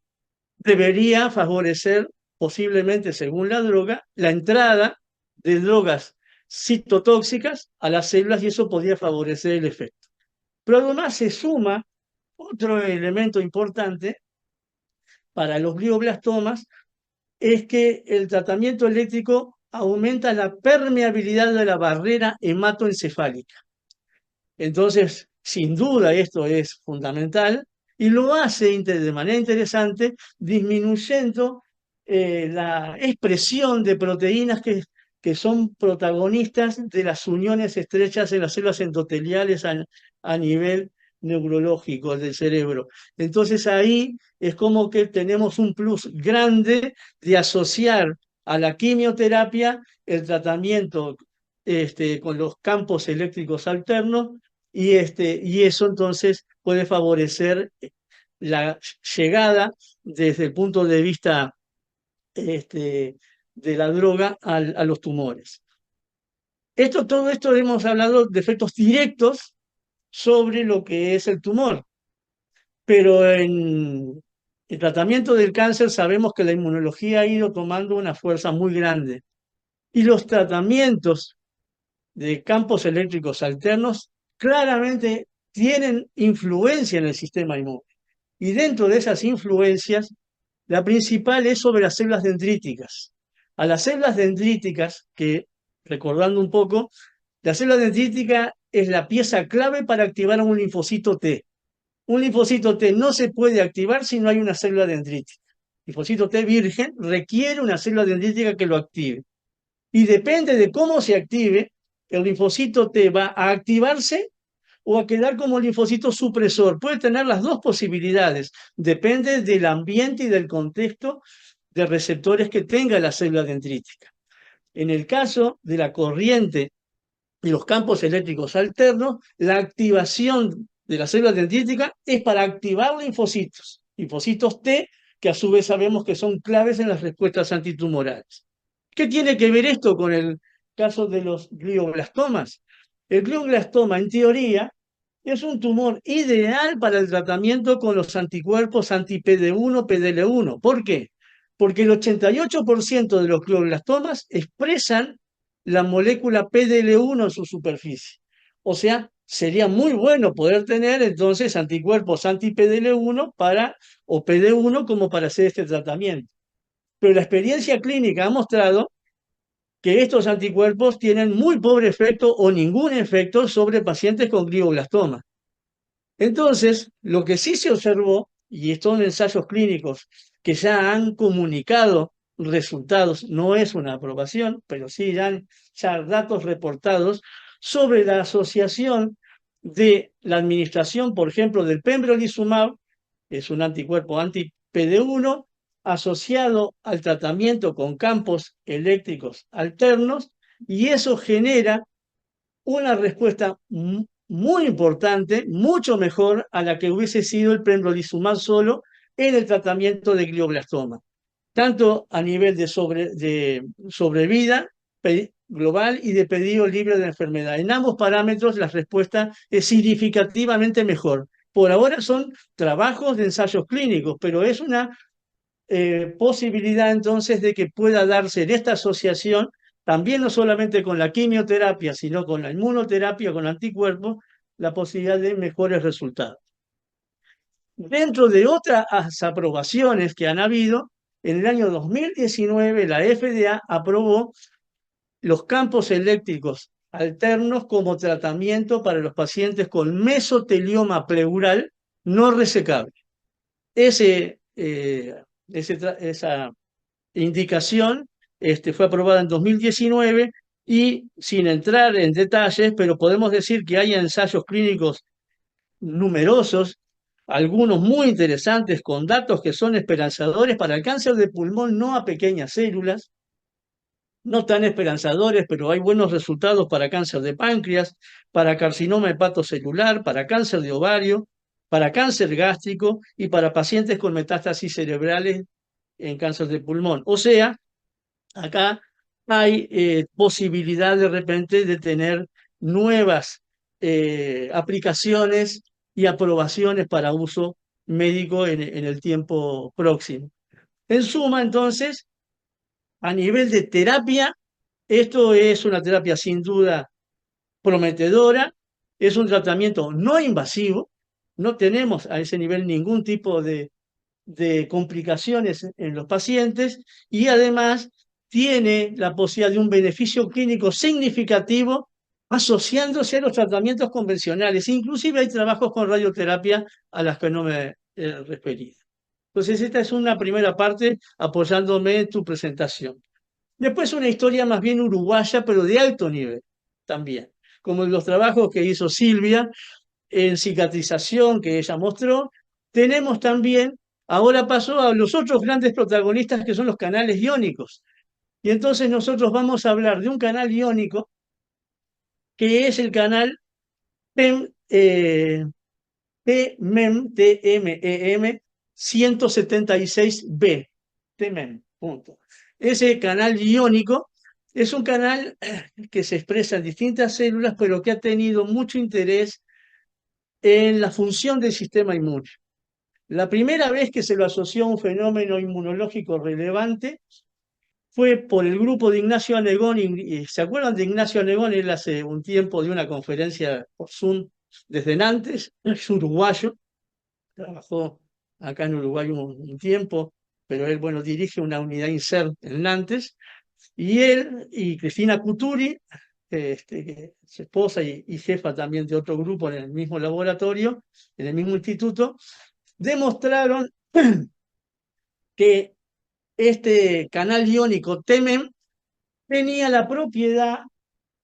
debería favorecer, posiblemente según la droga, la entrada de drogas citotóxicas a las células y eso podría favorecer el efecto. Pero además se suma otro elemento importante para los glioblastomas, es que el tratamiento eléctrico aumenta la permeabilidad de la barrera hematoencefálica. Entonces, sin duda esto es fundamental y lo hace de manera interesante disminuyendo la expresión de proteínas que son protagonistas de las uniones estrechas en las células endoteliales a nivel neurológico del cerebro. Entonces ahí es como que tenemos un plus grande de asociar a la quimioterapia el tratamiento con los campos eléctricos alternos y eso entonces puede favorecer la llegada desde el punto de vista de la droga a los tumores. Todo esto hemos hablado de efectos directos sobre lo que es el tumor, pero en el tratamiento del cáncer sabemos que la inmunología ha ido tomando una fuerza muy grande y los tratamientos de campos eléctricos alternos claramente tienen influencia en el sistema inmune. Y dentro de esas influencias, la principal es sobre las células dendríticas. A las células dendríticas, que recordando un poco, la célula dendrítica es la pieza clave para activar a un linfocito T. Un linfocito T no se puede activar si no hay una célula dendrítica. El linfocito T virgen requiere una célula dendrítica que lo active. Y depende de cómo se active, el linfocito T va a activarse o a quedar como linfocito supresor. Puede tener las dos posibilidades. Depende del ambiente y del contexto de receptores que tenga la célula dendrítica. En el caso de la corriente y los campos eléctricos alternos, la activación de la célula dendrítica es para activar linfocitos T, que a su vez sabemos que son claves en las respuestas antitumorales. ¿Qué tiene que ver esto con el caso de los glioblastomas? El glioblastoma, en teoría, es un tumor ideal para el tratamiento con los anticuerpos anti-PD1, PDL1. ¿Por qué? porque el 88% de los glioblastomas expresan la molécula PDL1 en su superficie. O sea, sería muy bueno poder tener entonces anticuerpos anti-PDL1 o PD1 como para hacer este tratamiento. Pero la experiencia clínica ha mostrado que estos anticuerpos tienen muy pobre efecto o ningún efecto sobre pacientes con glioblastoma. Entonces, lo que sí se observó, y estos ensayos clínicos que ya han comunicado resultados, no es una aprobación, pero sí ya datos reportados sobre la asociación de la administración, por ejemplo, del pembrolizumab, es un anticuerpo anti-PD1, asociado al tratamiento con campos eléctricos alternos, y eso genera una respuesta muy importante, mucho mejor a la que hubiese sido el pembrolizumab solo en el tratamiento de glioblastoma, tanto a nivel de sobrevida global y de pedido libre de enfermedad. En ambos parámetros la respuesta es significativamente mejor. Por ahora son trabajos de ensayos clínicos, pero es una posibilidad entonces de que pueda darse en esta asociación, también no solamente con la quimioterapia, sino con la inmunoterapia, con anticuerpos, la posibilidad de mejores resultados. Dentro de otras aprobaciones que han habido, en el año 2019 la FDA aprobó los campos eléctricos alternos como tratamiento para los pacientes con mesotelioma pleural no resecable. Esa indicación fue aprobada en 2019 y sin entrar en detalles, pero podemos decir que hay ensayos clínicos numerosos, algunos muy interesantes, con datos que son esperanzadores para el cáncer de pulmón, no a pequeñas células, no tan esperanzadores, pero hay buenos resultados para cáncer de páncreas, para carcinoma hepatocelular, para cáncer de ovario, para cáncer gástrico y para pacientes con metástasis cerebrales en cáncer de pulmón. O sea, acá hay posibilidad de repente de tener nuevas aplicaciones y aprobaciones para uso médico en el tiempo próximo. En suma, entonces, a nivel de terapia, esto es una terapia sin duda prometedora, es un tratamiento no invasivo, no tenemos a ese nivel ningún tipo de complicaciones en los pacientes y además tiene la posibilidad de un beneficio clínico significativo asociándose a los tratamientos convencionales. Inclusive hay trabajos con radioterapia a las que no me he referido. Entonces esta es una primera parte apoyándome en tu presentación. Después una historia más bien uruguaya, pero de alto nivel también, como los trabajos que hizo Silvia en cicatrización que ella mostró. Tenemos también, ahora pasó a los otros grandes protagonistas que son los canales iónicos. Y entonces nosotros vamos a hablar de un canal iónico que es el canal PEM, TMEM 176B, TMEM, punto. Ese canal iónico es un canal que se expresa en distintas células, pero que ha tenido mucho interés en la función del sistema inmune. La primera vez que se lo asoció a un fenómeno inmunológico relevante fue por el grupo de Ignacio Anegón. ¿Se acuerdan de Ignacio Anegón? Él hace un tiempo dio una conferencia por Zoom desde Nantes, es uruguayo, trabajó acá en Uruguay un tiempo, pero él, bueno, dirige una unidad INSERT en Nantes, y él y Cristina Cuturi, su esposa y jefa también de otro grupo en el mismo laboratorio, en el mismo instituto, demostraron que este canal iónico TEMEM tenía la propiedad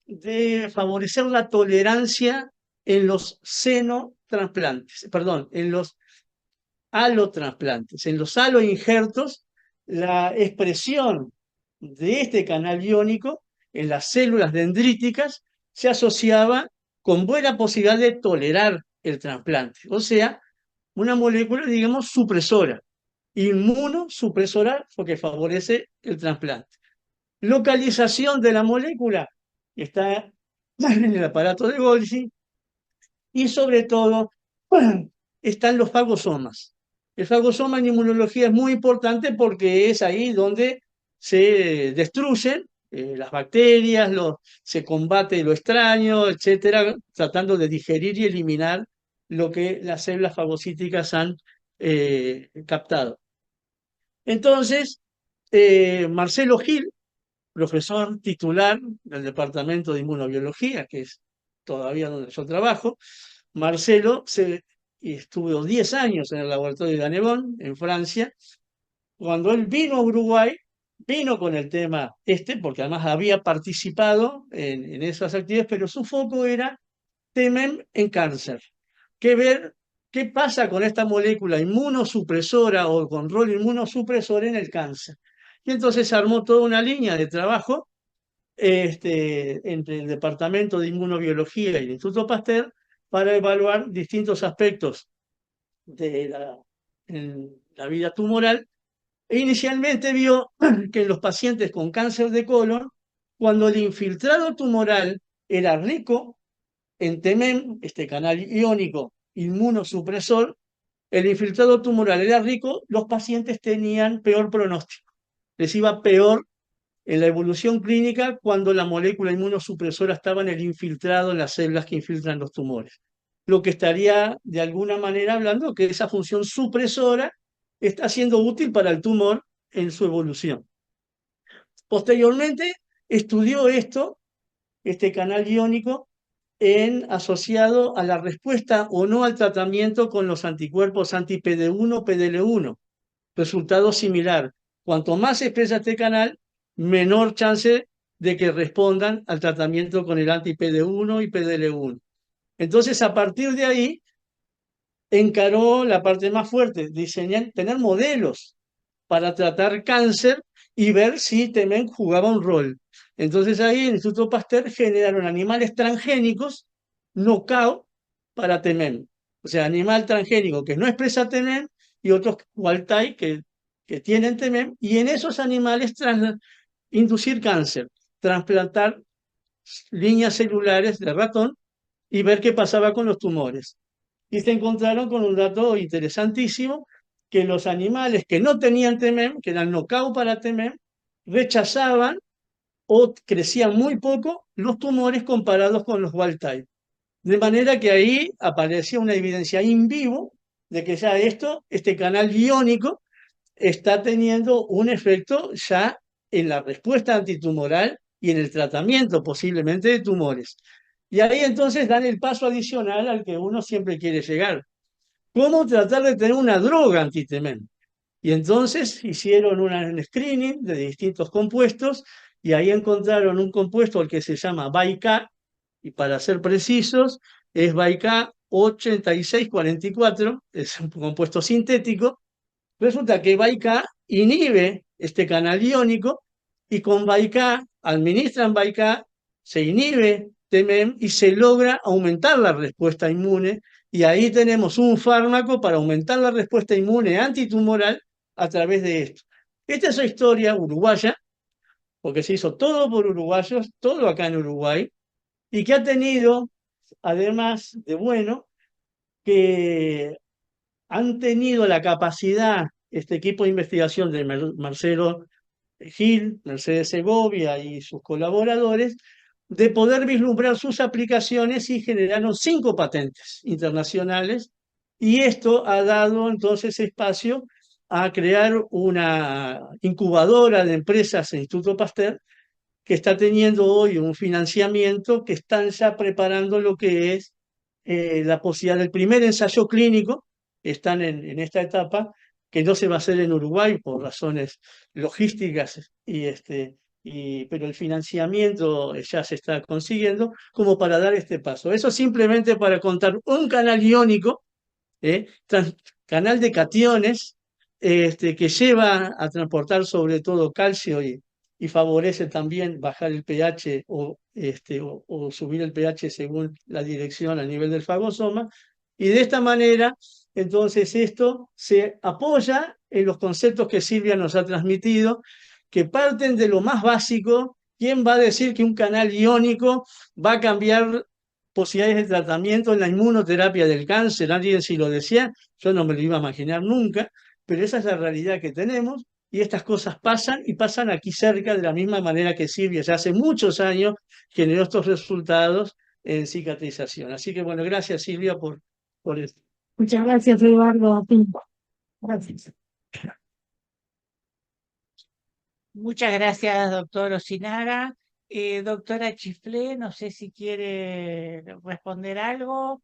de favorecer la tolerancia en los xenotransplantes, perdón, en los alotransplantes. En los aloinjertos, la expresión de este canal iónico en las células dendríticas se asociaba con buena posibilidad de tolerar el trasplante. O sea, una molécula, digamos, supresora, inmunosupresora, porque favorece el trasplante. Localización de la molécula está en el aparato de Golgi y sobre todo están los fagosomas. El fagosoma en inmunología es muy importante porque es ahí donde se destruyen las bacterias, se combate lo extraño, etcétera, tratando de digerir y eliminar lo que las células fagocíticas han captado. Entonces, Marcelo Gil, profesor titular del Departamento de Inmunobiología, que es todavía donde yo trabajo, Marcelo estuvo 10 años en el laboratorio de Annebon, en Francia. Cuando él vino a Uruguay, vino con el tema porque además había participado en esas actividades, pero su foco era TEMEM en cáncer. Ver qué pasa con esta molécula inmunosupresora o con rol inmunosupresor en el cáncer. Y entonces armó toda una línea de trabajo entre el Departamento de Inmunobiología y el Instituto Pasteur para evaluar distintos aspectos de en la vida tumoral. E inicialmente vio que en los pacientes con cáncer de colon, cuando el infiltrado tumoral era rico en TEMEM, este canal iónico inmunosupresor, el infiltrado tumoral era rico, los pacientes tenían peor pronóstico. Les iba peor en la evolución clínica cuando la molécula inmunosupresora estaba en el infiltrado, en las células que infiltran los tumores. Lo que estaría de alguna manera hablando que esa función supresora está siendo útil para el tumor en su evolución. Posteriormente estudió este canal iónico, asociado a la respuesta o no al tratamiento con los anticuerpos anti-PD1, PDL1. Resultado similar. Cuanto más se expresa este canal, menor chance de que respondan al tratamiento con el anti-PD1 y PDL1. Entonces, a partir de ahí, encaró la parte más fuerte, tener modelos para tratar cáncer y ver si TEMEM jugaba un rol. Entonces ahí en el Instituto Pasteur generaron animales transgénicos knockout para TEMEM. O sea, animal transgénico que no expresa TEMEM y otros wild type que tienen TEMEM, y en esos animales inducir cáncer, trasplantar líneas celulares de ratón y ver qué pasaba con los tumores. Y se encontraron con un dato interesantísimo, que los animales que no tenían TEMEM, que eran knockout para TEMEM, rechazaban o crecían muy poco los tumores comparados con los wild type. De manera que ahí aparecía una evidencia in vivo de que ya este canal iónico está teniendo un efecto ya en la respuesta antitumoral y en el tratamiento posiblemente de tumores. Y ahí entonces dan el paso adicional al que uno siempre quiere llegar. ¿Cómo tratar de tener una droga anti-TEMEM? Y entonces hicieron un screening de distintos compuestos y ahí encontraron un compuesto al que se llama BIK, y para ser precisos, es BIK 8644, es un compuesto sintético. Resulta que BIK inhibe este canal iónico y con BIK, administran BIK, se inhibe TEMEM y se logra aumentar la respuesta inmune, y ahí tenemos un fármaco para aumentar la respuesta inmune antitumoral a través de esto. Esta es la historia uruguaya, porque se hizo todo por uruguayos, todo acá en Uruguay, y que ha tenido, además de bueno, que han tenido la capacidad, este equipo de investigación de Marcelo Gil, Mercedes Segovia y sus colaboradores, de poder vislumbrar sus aplicaciones, y generaron 5 patentes internacionales, y esto ha dado entonces espacio a crear una incubadora de empresas en Instituto Pasteur, que está teniendo hoy un financiamiento, que están ya preparando lo que es la posibilidad del primer ensayo clínico. Están en esta etapa, que no se va a hacer en Uruguay por razones logísticas, pero el financiamiento ya se está consiguiendo como para dar este paso. Eso simplemente para contar un canal iónico, canal de cationes, que lleva a transportar sobre todo calcio y favorece también bajar el pH o subir el pH según la dirección a nivel del fagosoma. Y de esta manera, entonces, esto se apoya en los conceptos que Silvia nos ha transmitido, que parten de lo más básico. ¿Quién va a decir que un canal iónico va a cambiar posibilidades de tratamiento en la inmunoterapia del cáncer. Alguien si lo decía, yo no me lo iba a imaginar nunca, pero esa es la realidad que tenemos y estas cosas pasan y pasan aquí cerca de la misma manera que Silvia ya hace muchos años generó estos resultados en cicatrización. Así que bueno, gracias Silvia por esto. Muchas gracias, Eduardo. A ti. Gracias. Muchas gracias, doctor Osinaga. Doctora Chiflé, no sé si quiere responder algo.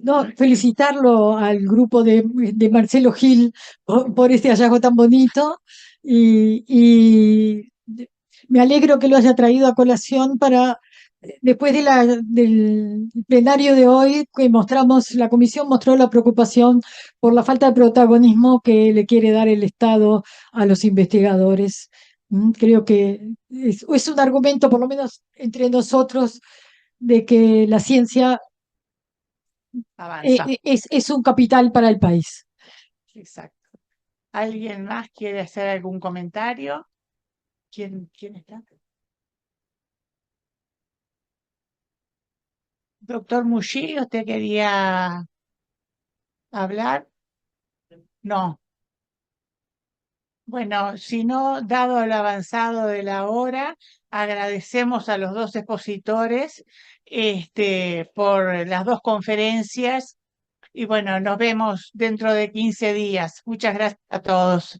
No, felicitarlo al grupo de Marcelo Gil por este hallazgo tan bonito y me alegro que lo haya traído a colación para, después del plenario de hoy, que mostramos, la comisión mostró la preocupación por la falta de protagonismo que le quiere dar el Estado a los investigadores. Creo que es un argumento, por lo menos entre nosotros, de que la ciencia Avanza. es un capital para el país. Exacto. ¿Alguien más quiere hacer algún comentario? ¿Quién está? Doctor Mushi, ¿usted quería hablar? No. Bueno, si no, dado el avanzado de la hora, agradecemos a los dos expositores por las dos conferencias y bueno, nos vemos dentro de 15 días. Muchas gracias a todos.